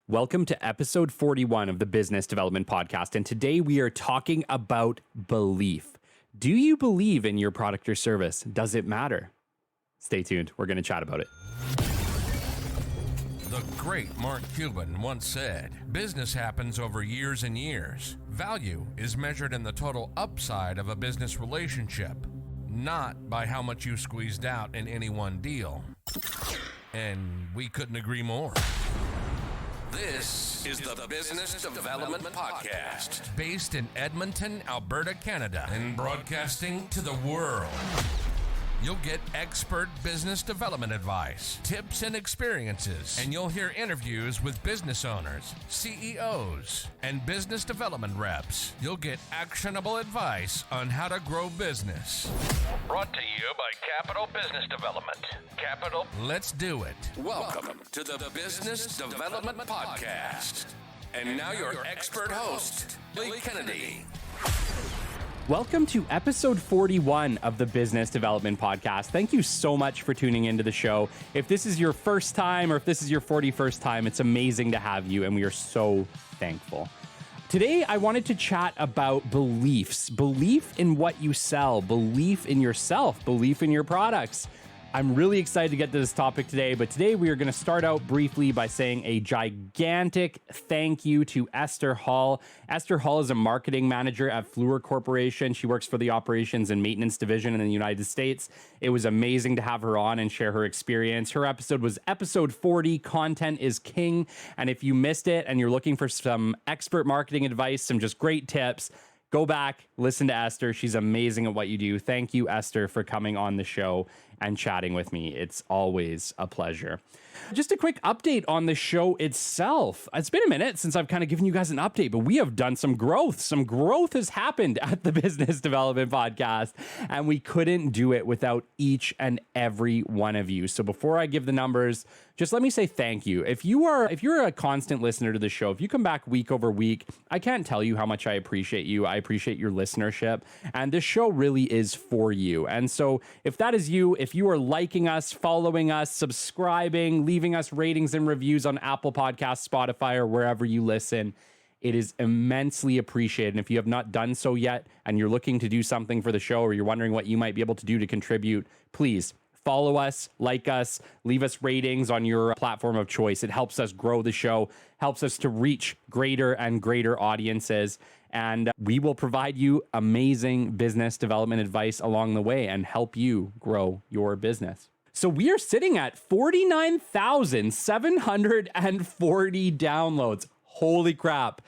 Welcome to episode 41 of the Business Development Podcast, and today we are talking about belief. Do you believe in your product or service? Does it matter? Stay tuned. We're going to chat about it. The great Mark Cuban once said, "Business happens over years and years. Value is measured in the total upside of a business relationship, not by how much you squeezed out in any one deal." And we couldn't agree more. This is the Business Development Podcast, based in Edmonton, Alberta, Canada, and broadcasting to the world. You'll get expert business development advice, tips and experiences, and you'll hear interviews with business owners, CEOs, and business development reps. You'll get actionable advice on how to grow business. Brought to you by Capital Business Development. Capital, let's do it. Welcome to the Business Development Podcast. And now your expert host, Lee Kennedy. Welcome to episode 41 of the Business Development Podcast. Thank you so much for tuning into the show. If this is your first time or if this is your 41st time, it's amazing to have you, and we are so thankful. Today, I wanted to chat about beliefs. Belief in what you sell, belief in yourself, belief in your products. I'm really excited to get to this topic today, but today we are going to start out briefly by saying a gigantic thank you to Esther Hall. Esther Hall is a marketing manager at Fluor Corporation. She works for the operations and maintenance division in the United States. It was amazing to have her on and share her experience. Her episode was episode 40, Content is King. And if you missed it and you're looking for some expert marketing advice, some just great tips, go back, listen to Esther. She's amazing at what you do. Thank you, Esther, for coming on the show and chatting with me. It's always a pleasure. Just a quick update on the show itself. It's been a minute since I've kind of given you guys an update, but we have done some growth. Some growth has happened at the Business Development Podcast, and we couldn't do it without each and every one of you. So before I give the numbers, just let me say thank you. If you're a constant listener to the show, if you come back week over week, I can't tell you how much I appreciate you. I appreciate your listenership, and this show really is for you. And so if that is you, if you are liking us, following us, subscribing, leaving us ratings and reviews on Apple Podcasts, Spotify, or wherever you listen, it is immensely appreciated. And if you have not done so yet and you're looking to do something for the show, or you're wondering what you might be able to do to contribute, please follow us, like us, leave us ratings on your platform of choice. It helps us grow the show, helps us to reach greater and greater audiences, and we will provide you amazing business development advice along the way and help you grow your business. So we are sitting at 49,740 downloads. Holy crap.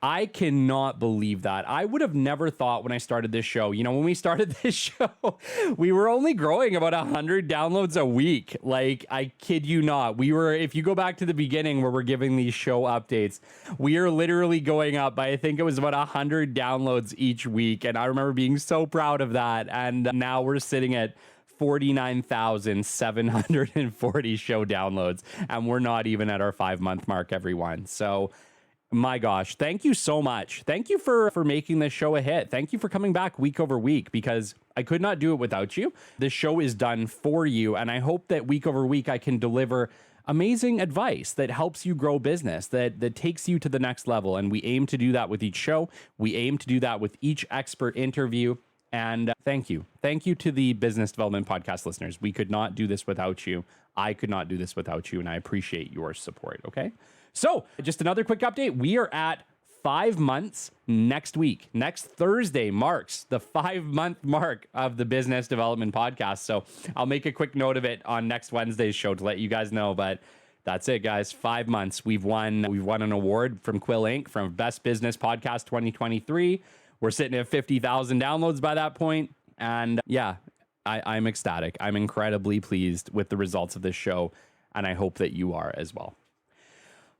I cannot believe that. I would have never thought when I started this show, when we started this show, we were only growing about 100 downloads a week. Like, I kid you not. If you go back to the beginning where we're giving these show updates, we are literally going up by, I think it was about 100 downloads each week. And I remember being so proud of that. And now we're sitting at 49,740 show downloads. And we're not even at our 5-month mark, everyone. So my gosh, thank you so much. Thank you for making this show a hit. Thank you for coming back week over week, because I could not do it without you. This show is done for you, and I hope that week over week I can deliver amazing advice that helps you grow business, that takes you to the next level. And we aim to do that with each show. We aim to do that with each expert interview. And thank you. Thank you to the Business Development Podcast listeners. We could not do this without you. I could not do this without you, and I appreciate your support, okay? So, just another quick update. We are at 5 months next week. Next Thursday marks the 5-month mark of the Business Development Podcast. So, I'll make a quick note of it on next Wednesday's show to let you guys know, but that's it, guys. 5 months. We've won an award from Quill Inc. from Best Business Podcast 2023. We're sitting at 50,000 downloads by that point. And yeah, I'm ecstatic. I'm incredibly pleased with the results of this show, and I hope that you are as well.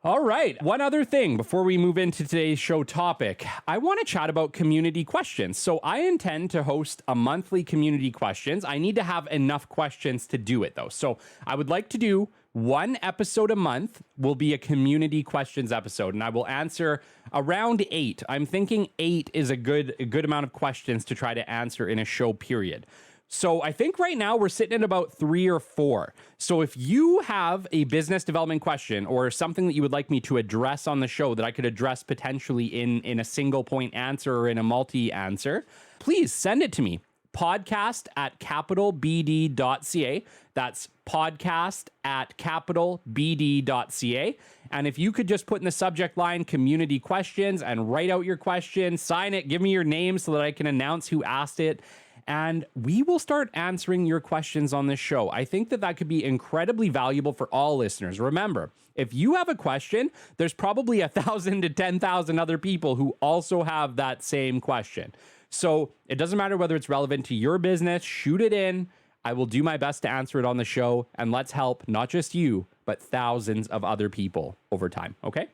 All right. One other thing before we move into today's show topic, I want to chat about community questions. So I intend to host a monthly community questions. I need to have enough questions to do it, though. So I would like to do one episode a month will be a community questions episode, and I will answer around 8. I'm thinking 8 is a good amount of questions to try to answer in a show period. So I think right now we're sitting at about 3 or 4. So if you have a business development question or something that you would like me to address on the show that I could address potentially in a single point answer or in a multi answer, please send it to me. podcast@capitalbd.ca. That's podcast@capitalbd.ca. And if you could just put in the subject line community questions and write out your question, sign it, give me your name so that I can announce who asked it. And we will start answering your questions on this show. I think that could be incredibly valuable for all listeners. Remember, if you have a question, there's probably 1,000 to 10,000 other people who also have that same question. So it doesn't matter whether it's relevant to your business, shoot it in. I will do my best to answer it on the show. And let's help not just you, but thousands of other people over time. Okay?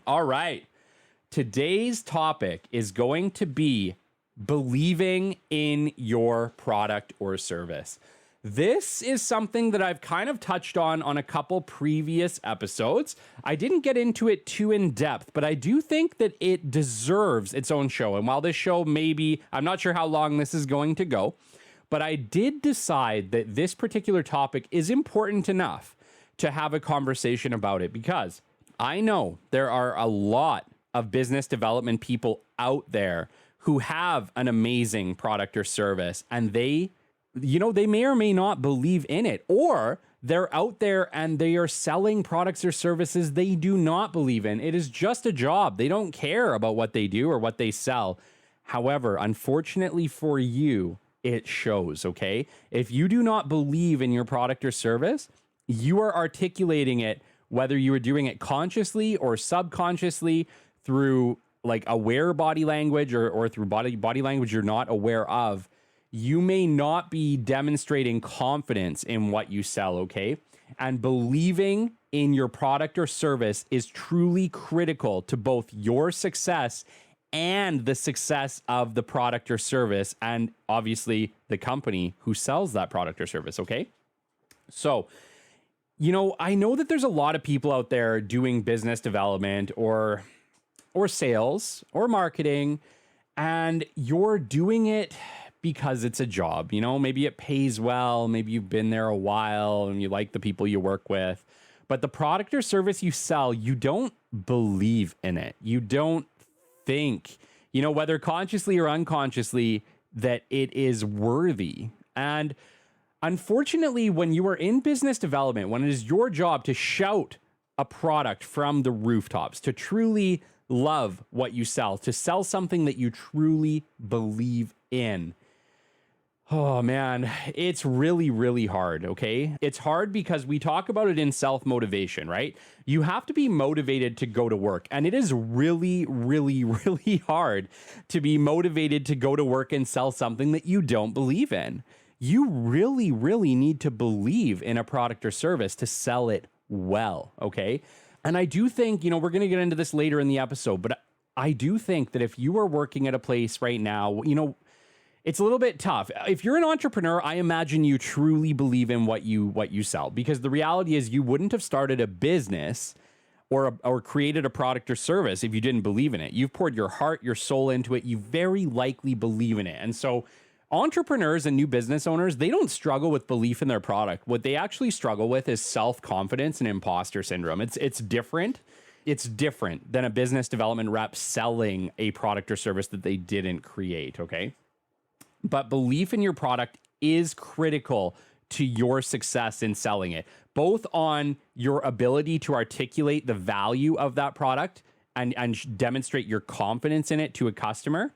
All right. Today's topic is going to be believing in your product or service. This is something that I've kind of touched on a couple previous episodes. I didn't get into it too in depth, but I do think that it deserves its own show. And while this show I'm not sure how long this is going to go, but I did decide that this particular topic is important enough to have a conversation about it, because I know there are a lot of business development people out there who have an amazing product or service, and they may or may not believe in it, or they're out there and they are selling products or services they do not believe in. It is just a job. They don't care about what they do or what they sell. However, unfortunately for you, it shows, okay? If you do not believe in your product or service, you are articulating it, whether you are doing it consciously or subconsciously through like aware body language or through body language you're not aware of. You may not be demonstrating confidence in what you sell, okay? And believing in your product or service is truly critical to both your success and the success of the product or service, and obviously the company who sells that product or service, okay? So, I know that there's a lot of people out there doing business development or sales or marketing, and you're doing it because it's a job. Maybe it pays well, maybe you've been there a while and you like the people you work with, but the product or service you sell, you don't believe in it. You don't think, whether consciously or unconsciously, that it is worthy. And unfortunately, when you are in business development, when it is your job to shout a product from the rooftops, to truly love what you sell, to sell something that you truly believe in, oh man, it's really, really hard, okay? It's hard because we talk about it in self-motivation, right? You have to be motivated to go to work. And it is really, really, really hard to be motivated to go to work and sell something that you don't believe in. You really, really need to believe in a product or service to sell it well, okay? And I do think, we're going to get into this later in the episode, but I do think that if you are working at a place right now, it's a little bit tough. If you're an entrepreneur, I imagine you truly believe in what you sell, because the reality is you wouldn't have started a business or created a product or service if you didn't believe in it. You've poured your heart, your soul into it. You very likely believe in it. And so entrepreneurs and new business owners, they don't struggle with belief in their product. What they actually struggle with is self-confidence and imposter syndrome. It's different. It's different than a business development rep selling a product or service that they didn't create, okay? But belief in your product is critical to your success in selling it, both on your ability to articulate the value of that product and demonstrate your confidence in it to a customer,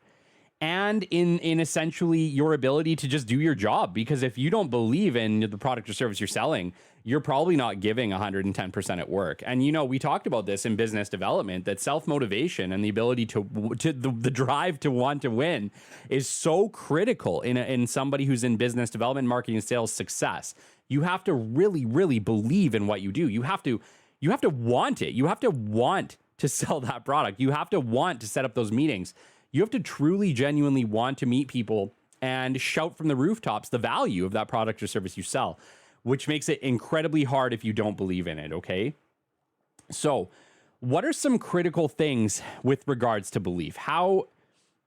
and in essentially your ability to just do your job. Because if you don't believe in the product or service you're selling, you're probably not giving 110% at work. And, we talked about this in business development, that self-motivation and the ability the drive to want to win is so critical in somebody who's in business development, marketing, and sales success. You have to really, really believe in what you do. You have to want it. You have to want to sell that product. You have to want to set up those meetings. You have to truly, genuinely want to meet people and shout from the rooftops the value of that product or service you sell, which makes it incredibly hard if you don't believe in it, okay? So, what are some critical things with regards to belief? How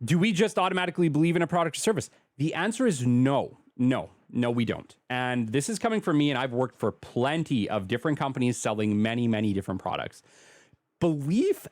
do we just automatically believe in a product or service? The answer is no. No, we don't. And this is coming from me, and I've worked for plenty of different companies selling many, many different products. Belief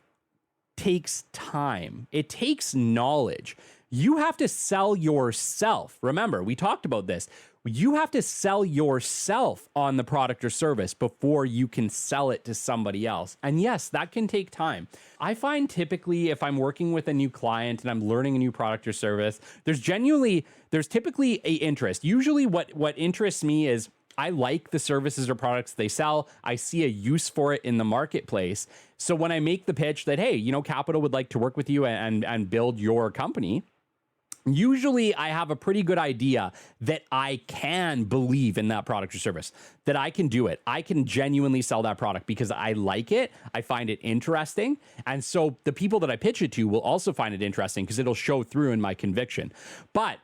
takes time. It takes knowledge. You have to sell yourself. Remember, we talked about this. You have to sell yourself on the product or service before you can sell it to somebody else. And yes, that can take time. I find typically if I'm working with a new client and I'm learning a new product or service, there's typically a interest. Usually what interests me is I like the services or products they sell. I see a use for it in the marketplace. So when I make the pitch that, hey, Capital would like to work with you and build your company, usually I have a pretty good idea that I can believe in that product or service, that I can do it. I can genuinely sell that product because I like it. I find it interesting. And so the people that I pitch it to will also find it interesting because it'll show through in my conviction. But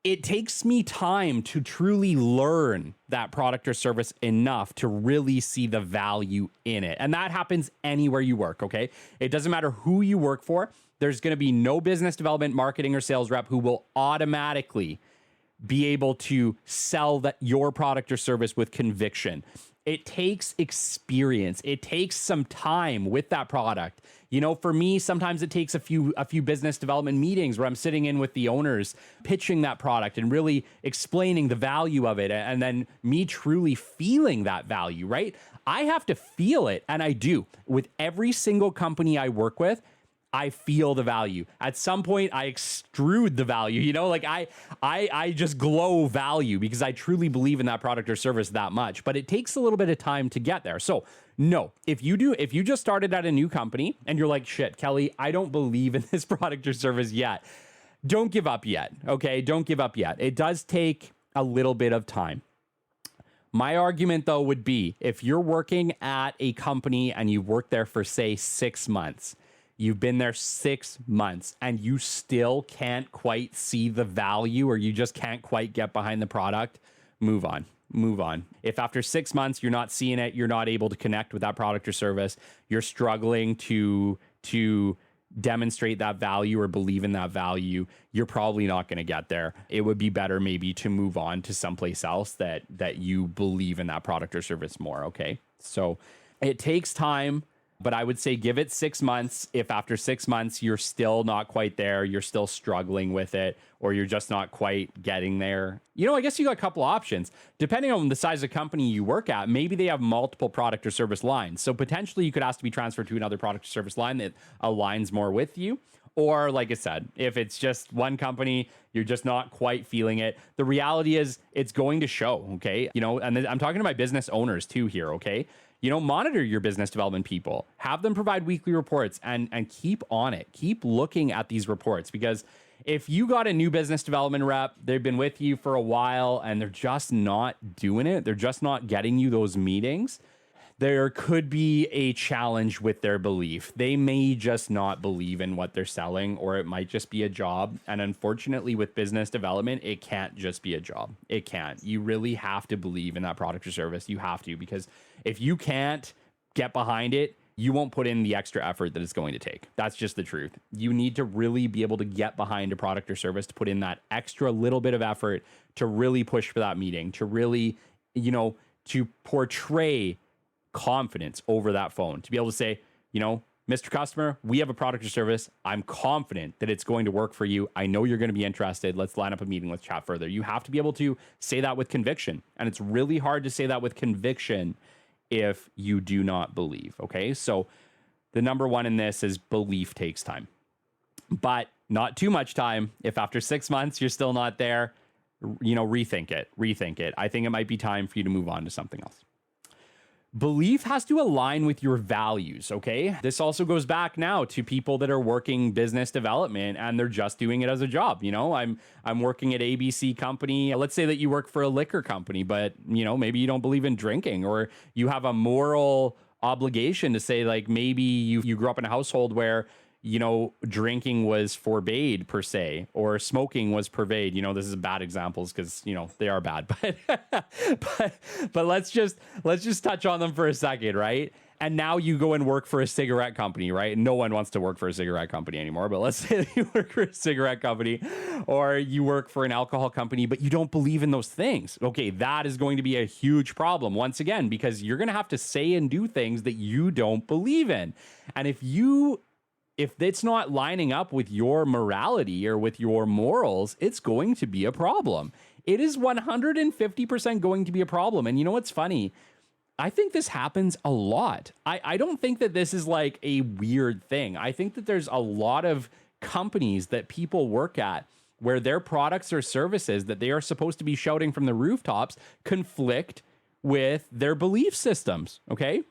it takes me time to truly learn that product or service enough to really see the value in it. And that happens anywhere you work, okay? It doesn't matter who you work for. There's going to be no business development, marketing, or sales rep who will automatically be able to sell your product or service with conviction. It takes experience. It takes some time with that product. For me, sometimes it takes a few business development meetings where I'm sitting in with the owners, pitching that product and really explaining the value of it. And then me truly feeling that value, right? I have to feel it. And I do. With every single company I work with, I feel the value. At some point, I extrude the value. I just glow value because I truly believe in that product or service that much. But it takes a little bit of time to get there. So no, if you just started at a new company and you're like, shit, Kelly, I don't believe in this product or service yet. Don't give up yet. Okay, don't give up yet. It does take a little bit of time. My argument, though, would be if you're working at a company and you've worked there for, say, 6 months, you've been there 6 months and you still can't quite see the value or you just can't quite get behind the product, move on. If after 6 months you're not seeing it, you're not able to connect with that product or service, you're struggling to demonstrate that value or believe in that value, you're probably not going to get there. It would be better maybe to move on to someplace else that you believe in that product or service more, okay? So it takes time. But I would say give it 6 months. If after 6 months, you're still not quite there, you're still struggling with it, or you're just not quite getting there, I guess you got a couple options. Depending on the size of company you work at, maybe they have multiple product or service lines. So potentially you could ask to be transferred to another product or service line that aligns more with you. Or like I said, if it's just one company, you're just not quite feeling it. The reality is it's going to show, okay? And I'm talking to my business owners too here, okay? Monitor your business development people, have them provide weekly reports and keep on it. Keep looking at these reports because if you got a new business development rep, they've been with you for a while and they're just not doing it. They're just not getting you those meetings. There could be a challenge with their belief. They may just not believe in what they're selling, or it might just be a job. And unfortunately, with business development, it can't just be a job. It can't. You really have to believe in that product or service. You have to, because if you can't get behind it, you won't put in the extra effort that it's going to take. That's just the truth. You need to really be able to get behind a product or service, to put in that extra little bit of effort to really push for that meeting, to really, to portray confidence over that phone, to be able to say, Mr. Customer, we have a product or service. I'm confident that it's going to work for you. I know you're going to be interested. Let's line up a meeting. Let's chat further. You have to be able to say that with conviction. And it's really hard to say that with conviction if you do not believe. Okay. So the number one in this is belief takes time, but not too much time. If after 6 months, you're still not there, rethink it. I think it might be time for you to move on to something else. Belief has to align with your values, okay? This also goes back now to people that are working business development and they're just doing it as a job. I'm working at ABC company. Let's say that you work for a liquor company, but maybe you don't believe in drinking, or you have a moral obligation to say, like, maybe you grew up in a household where drinking was forbade per se, or smoking was pervade. This is bad examples because, they are bad, but let's just touch on them for a second, right? And now you go and work for a cigarette company, right? No one wants to work for a cigarette company anymore, but let's say that you work for a cigarette company or you work for an alcohol company, but you don't believe in those things. Okay, that is going to be a huge problem once again, because you're going to have to say and do things that you don't believe in. And if it's not lining up with your morality or with your morals, it's going to be a problem. It is 150% going to be a problem. And you know what's funny? I think this happens a lot. I don't think that this is like a weird thing. I think that there's a lot of companies that people work at where their products or services that they are supposed to be shouting from the rooftops conflict with their belief systems, okay?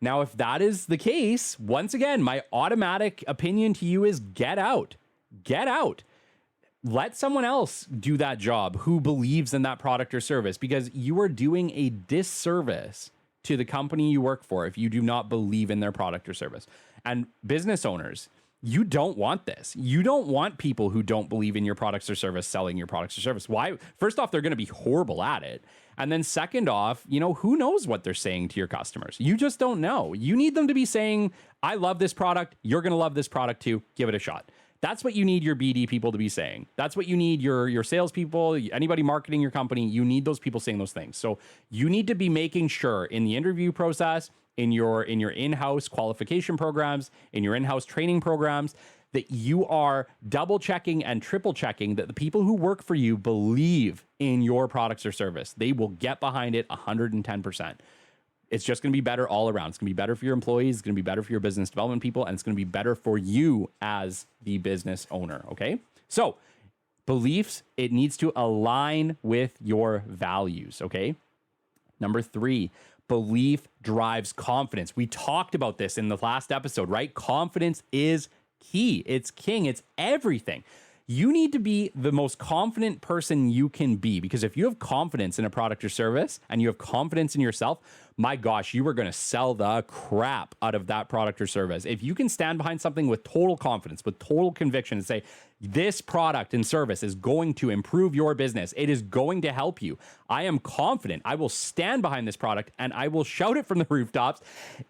Now, if that is the case, once again, my automatic opinion to you is get out. Get out. Let someone else do that job who believes in that product or service, because you are doing a disservice to the company you work for if you do not believe in their product or service. And business owners, you don't want this. You don't want people who don't believe in your products or service selling your products or service. Why? First off, they're going to be horrible at it. And then second off, who knows what they're saying to your customers? You just don't know. You need them to be saying, I love this product. You're going to love this product too. Give it a shot. That's what you need your BD people to be saying. That's what you need your salespeople, anybody marketing your company. You need those people saying those things. So you need to be making sure in the interview process, in your in-house qualification programs, in your in-house training programs, that you are double checking and triple checking that the people who work for you believe in your products or service. They will get behind it 110%. It's just going to be better all around. It's going to be better for your employees. It's going to be better for your business development people. And it's going to be better for you as the business owner. Okay. So beliefs, it needs to align with your values. Okay. Number 3, belief drives confidence. We talked about this in the last episode, right? Confidence is key. It's king. It's everything. You need to be the most confident person you can be, because if you have confidence in a product or service and you have confidence in yourself, my gosh, you are going to sell the crap out of that product or service. If you can stand behind something with total confidence, with total conviction, and say, this product and service is going to improve your business. It is going to help you. I am confident. I will stand behind this product and I will shout it from the rooftops.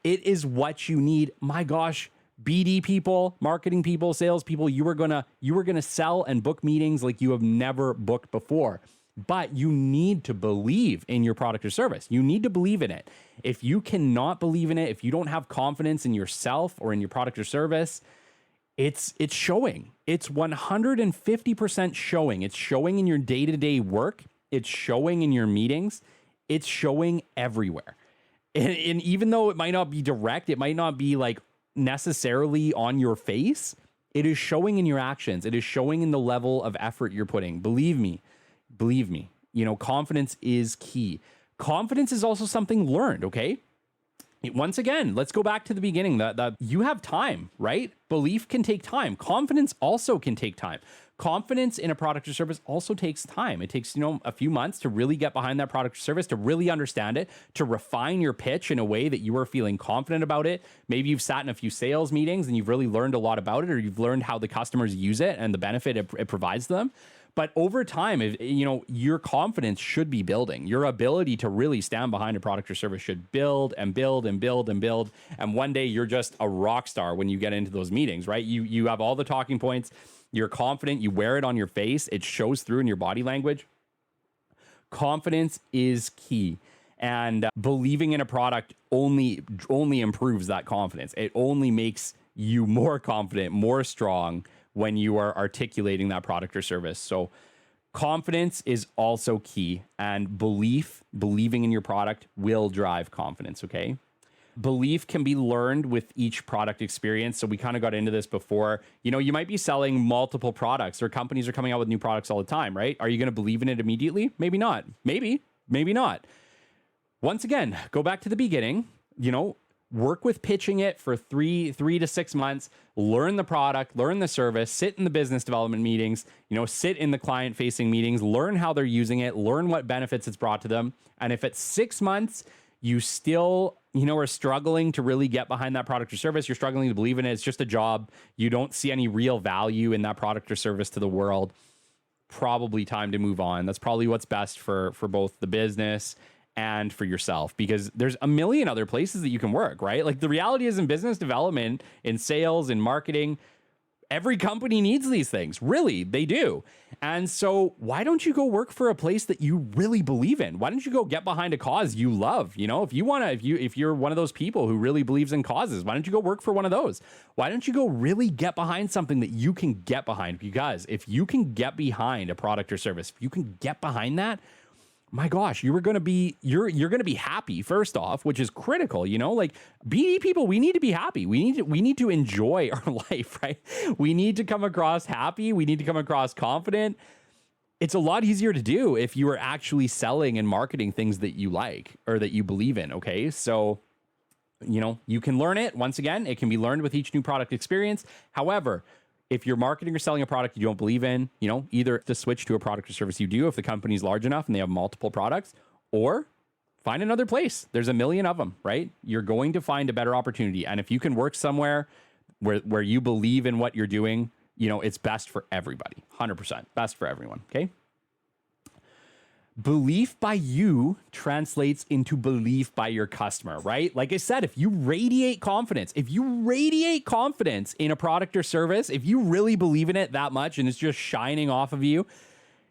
It is what you need. My gosh, BD people, marketing people, sales people, you are gonna sell and book meetings like you have never booked before. But you need to believe in your product or service. You need to believe in it. If you cannot believe in it, if you don't have confidence in yourself or in your product or service, it's showing. It's 150% showing. It's showing in your day-to-day work. It's showing in your meetings. It's showing everywhere. And even though it might not be direct, it might not be like necessarily on your face, it is showing in your actions. It is showing in the level of effort you're putting. Believe me, confidence is key. Confidence is also something learned, okay? Once again, let's go back to the beginning. That you have time, right? Belief can take time. Confidence also can take time. Confidence in a product or service also takes time. It takes, a few months to really get behind that product or service, to really understand it, to refine your pitch in a way that you are feeling confident about it. Maybe you've sat in a few sales meetings and you've really learned a lot about it, or you've learned how the customers use it and the benefit it provides them. But over time, your confidence should be building. Your ability to really stand behind a product or service should build and build and build and build. And one day you're just a rock star when you get into those meetings, right? You have all the talking points. You're confident. You wear it on your face. It shows through in your body language. Confidence is key. And believing in a product only improves that confidence. It only makes you more confident, more strong when you are articulating that product or service. So confidence is also key, and believing in your product will drive confidence, okay? Belief can be learned with each product experience. So we kind of got into this before. You might be selling multiple products, or companies are coming out with new products all the time, right? Are you going to believe in it immediately? Maybe not. Maybe not. Once again, go back to the beginning, work with pitching it for three to 6 months, learn the product, learn the service, sit in the business development meetings, sit in the client facing meetings, learn how they're using it, learn what benefits it's brought to them. And if at 6 months you still, are struggling to really get behind that product or service, you're struggling to believe in it, it's just a job, you don't see any real value in that product or service to the world, probably time to move on. That's probably what's best for both the business and for yourself, because there's a million other places that you can work, right? Like the reality is in business development, in sales, in marketing, every company needs these things. Really, they do. And so why don't you go work for a place that you really believe in? Why don't you go get behind a cause you love? You know, if you're one of those people who really believes in causes, why don't you go work for one of those? Why don't you go really get behind something that you can get behind? Because if you can get behind a product or service, if you can get behind that, my gosh, you're going to be happy first off, which is critical. You know, like BD people, we need to be happy. We need to enjoy our life, right? We need to come across happy. We need to come across confident. It's a lot easier to do if you are actually selling and marketing things that you like or that you believe in. Okay, so you know you can learn it. Once again, it can be learned with each new product experience. However, if you're marketing or selling a product you don't believe in, you know, either to switch to a product or service you do if the company's large enough and they have multiple products, or find another place. There's a million of them, right? You're going to find a better opportunity. And if you can work somewhere where you believe in what you're doing, you know, it's best for everybody. 100% best for everyone. Okay. Belief by you translates into belief by your customer, right? Like I said, if you radiate confidence in a product or service, if you really believe in it that much and it's just shining off of you,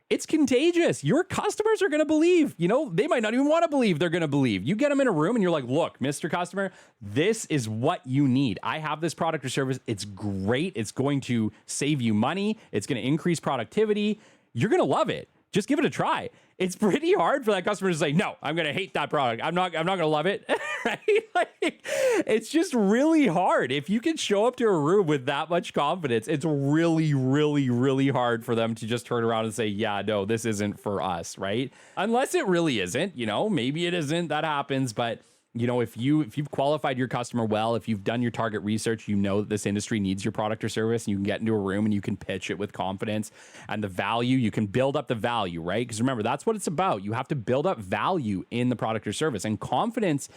it's contagious. Your customers are going to believe. You know, they might not even want to believe, they're going to believe. You get them in a room and you're like, look, Mr. Customer, this is what you need. I have this product or service. It's great. It's going to save you money. It's going to increase productivity. You're going to love it. Just give it a try. It's pretty hard for that customer to say, no, I'm going to hate that product. I'm not going to love it. Right? Like, it's just really hard. If you can show up to a room with that much confidence, it's really, really, really hard for them to just turn around and say, yeah, no, this isn't for us. Right? Unless it really isn't, you know, maybe it isn't, that happens. But you know, if you've qualified your customer well, if you've done your target research, you know that this industry needs your product or service, and you can get into a room and you can pitch it with confidence and the value, you can build up the value, right? Because remember, that's what it's about. You have to build up value in the product or service, and confidence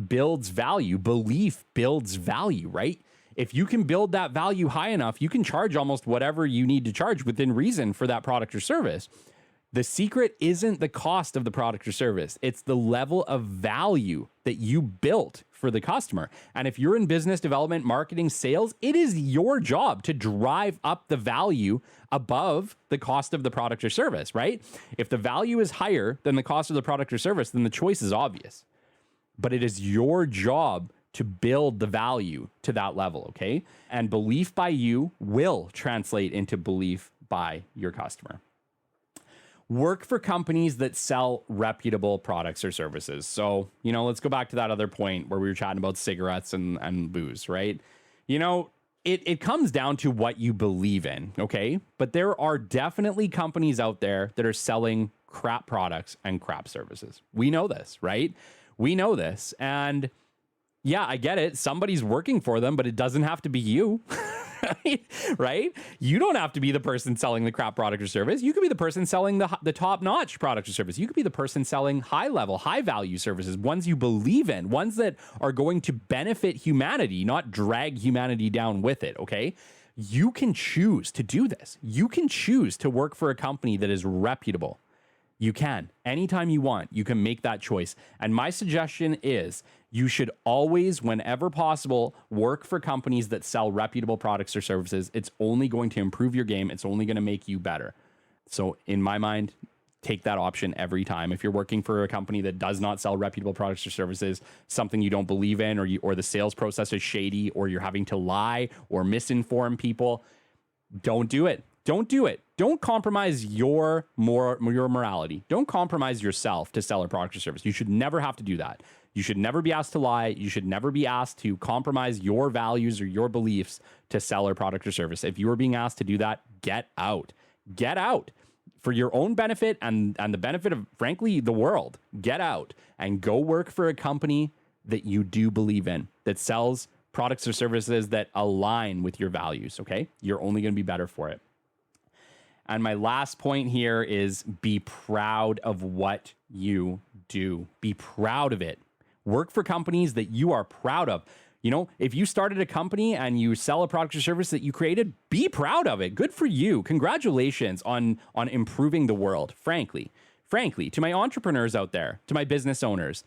builds value. Belief builds value, right? If you can build that value high enough, you can charge almost whatever you need to charge within reason for that product or service. The secret isn't the cost of the product or service. It's the level of value that you built for the customer. And if you're in business development, marketing, sales, it is your job to drive up the value above the cost of the product or service, right? If the value is higher than the cost of the product or service, then the choice is obvious. But it is your job to build the value to that level, okay? And belief by you will translate into belief by your customer. Work for companies that sell reputable products or services. So, you know, let's go back to that other point where we were chatting about cigarettes and booze, right? You know, it comes down to what you believe in, okay? But there are definitely companies out there that are selling crap products and crap services. We know this, right? We know this. And yeah, I get it. Somebody's working for them, but it doesn't have to be you. Right? You don't have to be the person selling the crap product or service. You could be the person selling the top-notch product or service. You could be the person selling high-level, high-value services, ones you believe in, ones that are going to benefit humanity, not drag humanity down with it, okay? You can choose to do this. You can choose to work for a company that is reputable. You can. Anytime you want, you can make that choice. And my suggestion is you should always, whenever possible, work for companies that sell reputable products or services. It's only going to improve your game. It's only going to make you better. So in my mind, take that option every time. If you're working for a company that does not sell reputable products or services, something you don't believe in, or the sales process is shady, or you're having to lie or misinform people, don't do it. Don't do it. Don't compromise your morality. Don't compromise yourself to sell a product or service. You should never have to do that. You should never be asked to lie. You should never be asked to compromise your values or your beliefs to sell a product or service. If you are being asked to do that, get out. Get out. For your own benefit and the benefit of, frankly, the world. Get out and go work for a company that you do believe in, that sells products or services that align with your values, okay? You're only going to be better for it. And my last point here is be proud of what you do. Be proud of it. Work for companies that you are proud of. You know, if you started a company and you sell a product or service that you created, be proud of it. Good for you. Congratulations on improving the world, frankly. frankly, to my entrepreneurs out there, to my business owners,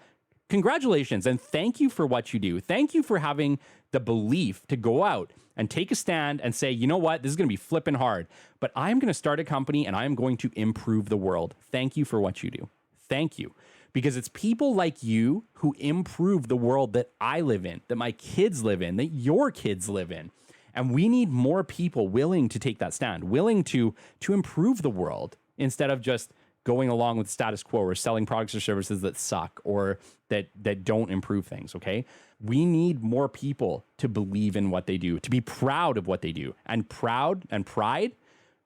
congratulations and thank you for what you do. Thank you for having the belief to go out and take a stand and say, you know what, this is going to be flipping hard, but I'm going to start a company and I'm going to improve the world. Thank you for what you do. Thank you. Because it's people like you who improve the world that I live in, that my kids live in, that your kids live in. And we need more people willing to take that stand, willing to improve the world instead of just going along with status quo or selling products or services that suck or that don't improve things, okay? We need more people to believe in what they do, to be proud of what they do. And pride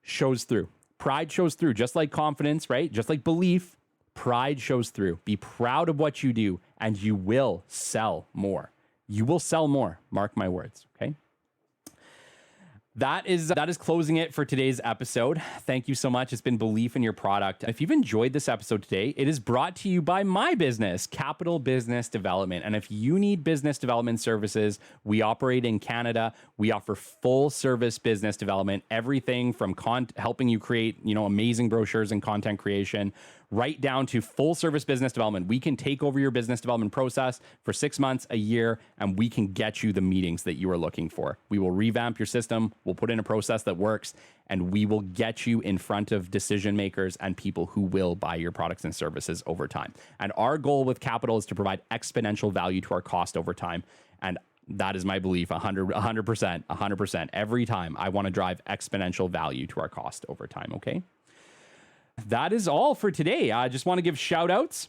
shows through. Pride shows through, just like confidence, right? Just like belief. Pride shows through. Be proud of what you do, and you will sell more. You will sell more. Mark my words, okay? That is closing it for today's episode. Thank you so much. It's been Belief in Your Product. If you've enjoyed this episode today, it is brought to you by my business, Capital Business Development. And if you need business development services, we operate in Canada. We offer full service business development, everything from helping you create, amazing brochures and content creation, right down to full service business development. We can take over your business development process for 6 months, a year, and we can get you the meetings that you are looking for. We will revamp your system. We'll put in a process that works, and we will get you in front of decision makers and people who will buy your products and services over time. And our goal with Capital is to provide exponential value to our cost over time. And that is my belief, 100%. Every time I want to drive exponential value to our cost over time, okay? That is all for today. I just want to give shout outs.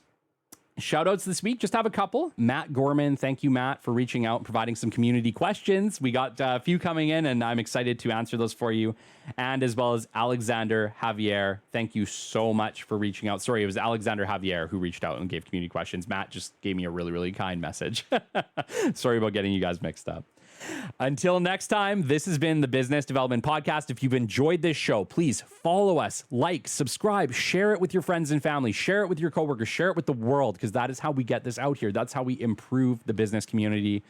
Shout outs this week. Just have a couple. Matt Gorman. Thank you, Matt, for reaching out and providing some community questions. We got a few coming in and I'm excited to answer those for you. And as well as Alexander Javier. Thank you so much for reaching out. Sorry, it was Alexander Javier who reached out and gave community questions. Matt just gave me a really, really kind message. Sorry about getting you guys mixed up. Until next time, this has been the Business Development Podcast. If you've enjoyed this show, please follow us, like, subscribe, share it with your friends and family, share it with your coworkers, share it with the world, because that is how we get this out here. That's how we improve the business community,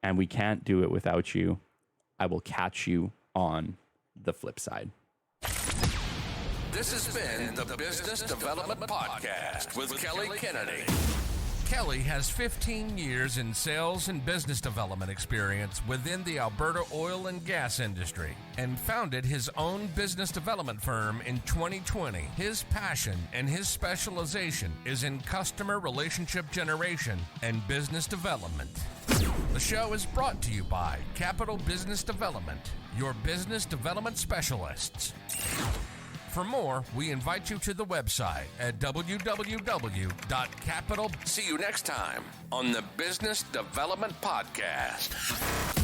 and we can't do it without you. I will catch you on the flip side. This has been the Business Development Podcast with Kelly Kennedy. Kelly has 15 years in sales and business development experience within the Alberta oil and gas industry and founded his own business development firm in 2020. His passion and his specialization is in customer relationship generation and business development. The show is brought to you by Capital Business Development, your business development specialists. For more, we invite you to the website at www.capital. See you next time on the Business Development Podcast.